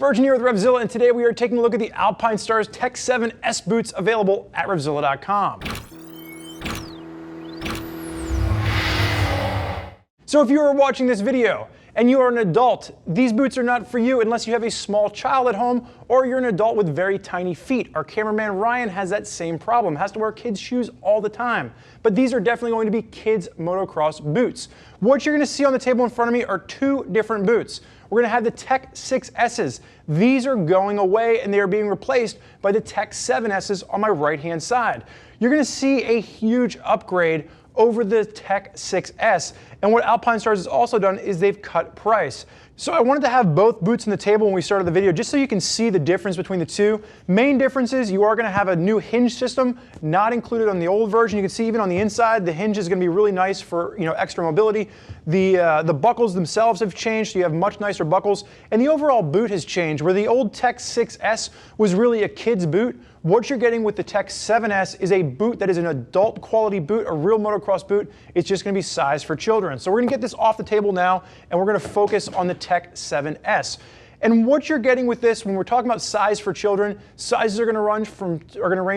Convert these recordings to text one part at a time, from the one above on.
Spurgeon here with Revzilla, and today we are taking a look at the Alpinestars Tech 7 S boots available at Revzilla.com. So if you are watching this video and you are an adult, these boots are not for you unless you have a small child at home or you're an adult with very tiny feet. Our cameraman Ryan has that same problem, has to wear kids' shoes all the time. But these are definitely going to be kids' motocross boots. What you're going to see on the table in front of me are two different boots. We're going to have the Tech 6S's. These are going away and they are being replaced by the Tech 7S's on my right-hand side. You're going to see a huge upgrade over the Tech 6S. And what Alpinestars has also done is they've cut price. So I wanted to have both boots on the table when we started the video, just so you can see the difference between the two. Main difference is you are going to have a new hinge system, not included on the old version. You can see even on the inside, the hinge is going to be really nice for extra mobility. The buckles themselves have changed, so you have much nicer buckles. And the overall boot has changed. Where the old Tech 6S was really a kid's boot, what you're getting with the Tech 7S is a boot that is an adult quality boot, a real motocross boot. It's just going to be sized for children. So we're going to get this off the table now, and we're going to focus on the Tech 7S. And what you're getting with this, when we're talking about size for children, sizes are going to range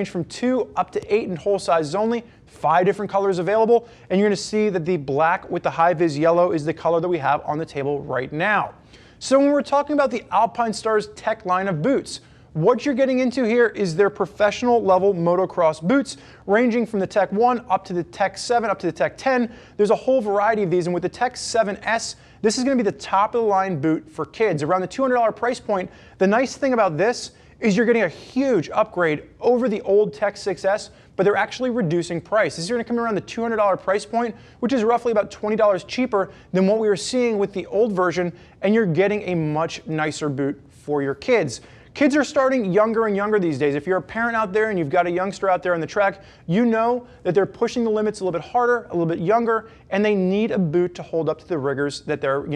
from 2 up to 8 in whole sizes only. 5 different colors available, and you're going to see that the black with the high-vis yellow is the color that we have on the table right now. So when we're talking about the Alpinestars Tech line of boots, what you're getting into here is their professional level motocross boots, ranging from the Tech 1 up to the Tech 7 up to the Tech 10. There's a whole variety of these, and with the Tech 7S, this is going to be the top of the line boot for kids. Around the $200 price point, the nice thing about this is you're getting a huge upgrade over the old Tech 6S, but they're actually reducing price. This is going to come around the $200 price point, which is roughly about $20 cheaper than what we were seeing with the old version, and you're getting a much nicer boot for your kids. Kids are starting younger and younger these days. If you're a parent out there and you've got a youngster out there on the track, you know that they're pushing the limits a little bit harder, a little bit younger, and they need a boot to hold up to the rigors that they're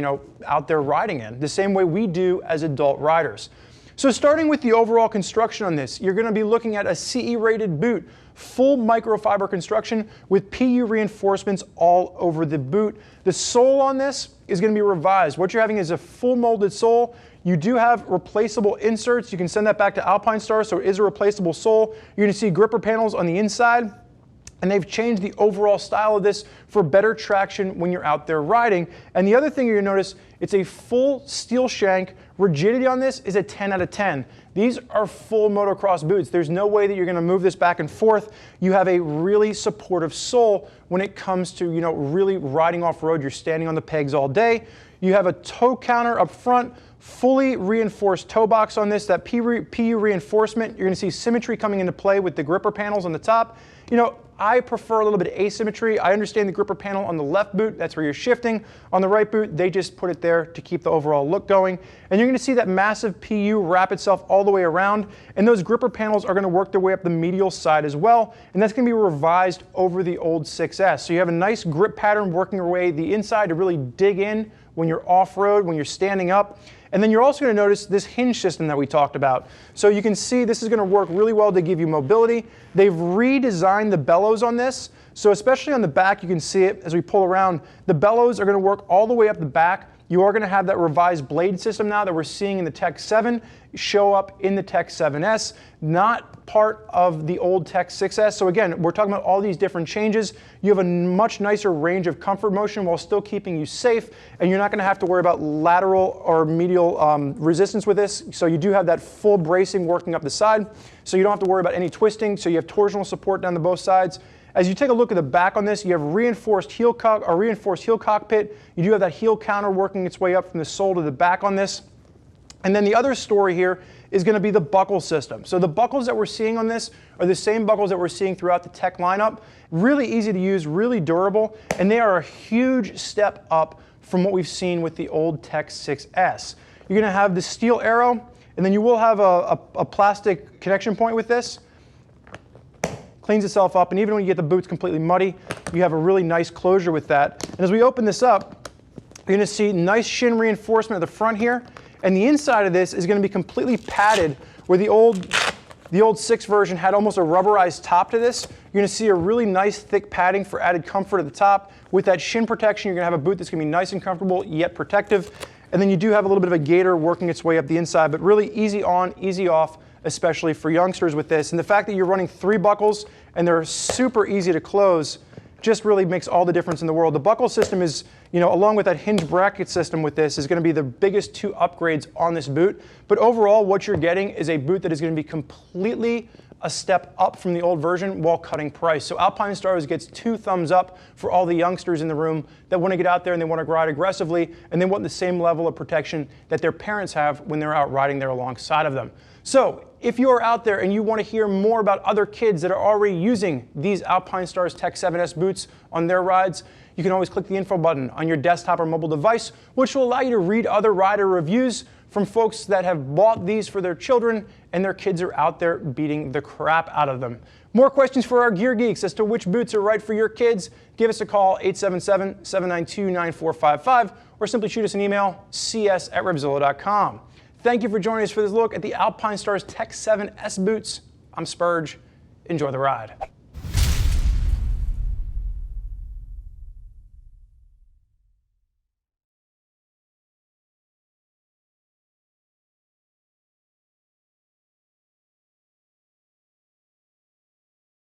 out there riding in, the same way we do as adult riders. So starting with the overall construction on this, you're going to be looking at a CE rated boot, full microfiber construction with PU reinforcements all over the boot. The sole on this is going to be revised. What you're having is a full molded sole. You do have replaceable inserts. You can send that back to Alpinestars, so it is a replaceable sole. You're going to see gripper panels on the inside, and they've changed the overall style of this for better traction when you're out there riding. And the other thing you're going to notice, it's a full steel shank. Rigidity on this is a 10 out of 10. These are full motocross boots. There's no way that you're going to move this back and forth. You have a really supportive sole when it comes to really riding off-road. You're standing on the pegs all day. You have a toe counter up front, fully reinforced toe box on this, that PU reinforcement. You're going to see symmetry coming into play with the gripper panels on the top. I prefer a little bit of asymmetry. I understand the gripper panel on the left boot, that's where you're shifting. On the right boot, they just put it there to keep the overall look going. And you're going to see that massive PU wrap itself all the way around, and those gripper panels are going to work their way up the medial side as well, and that's going to be revised over the old 6S. So you have a nice grip pattern working your way the inside to really dig in when you're off-road, when you're standing up. And then you're also going to notice this hinge system that we talked about. So you can see this is going to work really well to give you mobility. They've redesigned the bellows on this. So especially on the back, you can see it as we pull around. The bellows are going to work all the way up the back. You are going to have that revised blade system now that we're seeing in the Tech 7 show up in the Tech 7S, not part of the old Tech 6S. So again, we're talking about all these different changes. You have a much nicer range of comfort motion while still keeping you safe, and you're not going to have to worry about lateral or medial resistance with this. So you do have that full bracing working up the side, so you don't have to worry about any twisting. So you have torsional support down to both sides. As you take a look at the back on this, you have reinforced heel cockpit. You do have that heel counter working its way up from the sole to the back on this. And then the other story here is going to be the buckle system. So the buckles that we're seeing on this are the same buckles that we're seeing throughout the Tech lineup. Really easy to use, really durable, and they are a huge step up from what we've seen with the old Tech 6S. You're going to have the steel arrow, and then you will have a plastic connection point with this. Cleans itself up, and even when you get the boots completely muddy, you have a really nice closure with that. And as we open this up, you're going to see nice shin reinforcement at the front here, and the inside of this is going to be completely padded, where the old 6 version had almost a rubberized top to this. You're going to see a really nice thick padding for added comfort at the top. With that shin protection, you're going to have a boot that's going to be nice and comfortable yet protective. And then you do have a little bit of a gator working its way up the inside, but really easy on, easy off, especially for youngsters with this. And the fact that you're running 3 buckles and they're super easy to close just really makes all the difference in the world. The buckle system is, along with that hinge bracket system with this, is going to be the biggest 2 upgrades on this boot. But overall, what you're getting is a boot that is going to be completely a step up from the old version while cutting price. So Alpinestars gets 2 thumbs up for all the youngsters in the room that want to get out there and they want to ride aggressively and they want the same level of protection that their parents have when they're out riding there alongside of them. So if you are out there and you want to hear more about other kids that are already using these Alpinestars Tech 7S boots on their rides, you can always click the info button on your desktop or mobile device, which will allow you to read other rider reviews from folks that have bought these for their children and their kids are out there beating the crap out of them. More questions for our gear geeks as to which boots are right for your kids? Give us a call, 877-792-9455, or simply shoot us an email, cs@revzilla.com. Thank you for joining us for this look at the Alpinestars Tech 7S boots. I'm Spurge. Enjoy the ride.